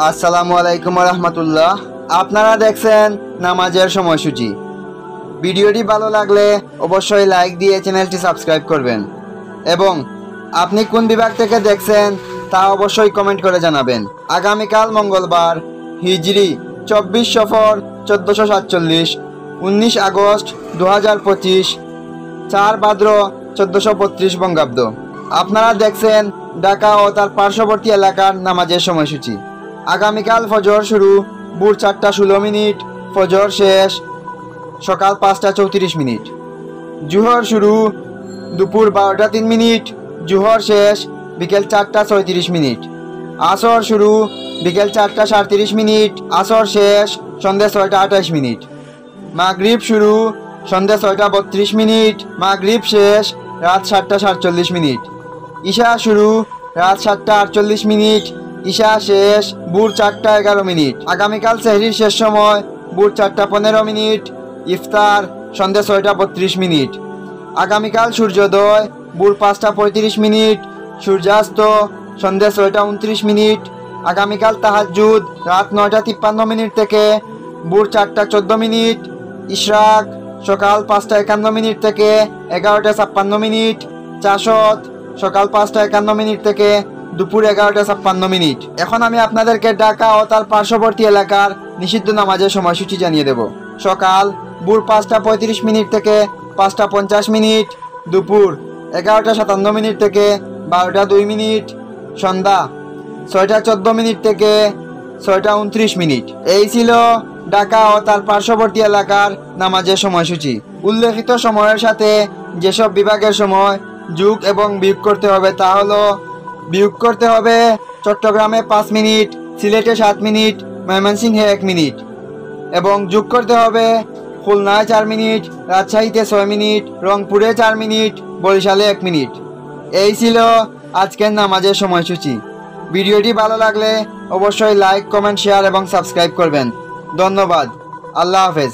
আসসালামু আলাইকুম রহমতুল্লাহ। আপনারা দেখছেন নামাজের সময়সূচি। ভিডিওটি ভালো লাগলে অবশ্যই লাইক দিয়ে চ্যানেলটি সাবস্ক্রাইব করবেন এবং আপনি কোন বিভাগ থেকে দেখছেন তা অবশ্যই কমেন্ট করে জানাবেন। আগামীকাল মঙ্গলবার হিজরি 24 সফর 1447, 19 আগস্ট 2025, 4 ভাদ্র 1432 বঙ্গাব্দ। আপনারা দেখছেন ঢাকা ও তার পার্শ্ববর্তী এলাকার নামাজের সময়সূচি। আগামীকাল ফজর শুরু ভোর 4টা 16 মিনিট, ফজর শেষ সকাল 5টা 34 মিনিট। জুহর শুরু দুপুর 12টা 3 মিনিট, জুহর শেষ বিকেল 4টা 36 মিনিট। আসর শুরু বিকেল 4টা 37 মিনিট, আসর শেষ সন্ধ্যে 6টা 28 মিনিট। মাগরিব শুরু সন্ধ্যে 6টা 32 মিনিট, মাগরিব শেষ রাত 7টা 47 মিনিট। ঈশা শুরু রাত 7টা 48 মিনিট, ঈশা শেষ ভোর 4টা 11 মিনিট। আগামীকাল সেহরির শেষ সময় ভোর 4টা 15 মিনিট, ইফতার সন্ধ্যে 6টা 32 মিনিট। আগামীকাল সূর্যোদয় ভোর 5টা 35 মিনিট, সূর্যাস্ত সন্ধ্যে 6টা 29 মিনিট। আগামীকাল তাহাজ্জুদ রাত 9টা 53 মিনিট থেকে ভোর 4টা 14 মিনিট, ইশরাক সকাল 5টা 51 মিনিট থেকে 11টা 56 মিনিট, চাশত সকাল 5টা 51 মিনিট থেকে দুপুর 11টা 56 মিনিট। এখন আমি আপনাদেরকে ঢাকা ও তার পার্শ্ববর্তী এলাকার নিষিদ্ধ নামাজের সময়সূচি জানিয়ে দেব। সকাল ভোর 5টা 35 মিনিট থেকে 5টা 50 মিনিট, দুপুর 11টা 57 মিনিট থেকে 12টা 2 মিনিট, সন্ধ্যা 6টা 14 মিনিট থেকে 6টা 29 মিনিট। এই ছিল ঢাকা ও তার পার্শ্ববর্তী এলাকার নামাজের সময়সূচি। উল্লেখিত সময়ের সাথে যেসব বিভাগের সময় যোগ এবং বিয়োগ করতে হবে তা হলো: বিয়োগ করতে হবে চট্টগ্রামে 5 মিনিট, সিলেটে 7 মিনিট, ময়মনসিংহে 1 মিনিট, এবং যোগ করতে হবে খুলনায় 4 মিনিট, রাজশাহীতে 6 মিনিট, রংপুরে 4 মিনিট, বরিশালে 1 মিনিট। এই ছিল আজকের নামাজের সময়সূচি। ভিডিওটি ভালো লাগলে অবশ্যই লাইক, কমেন্ট, শেয়ার এবং সাবস্ক্রাইব করবেন। ধন্যবাদ। আল্লাহ হাফেজ।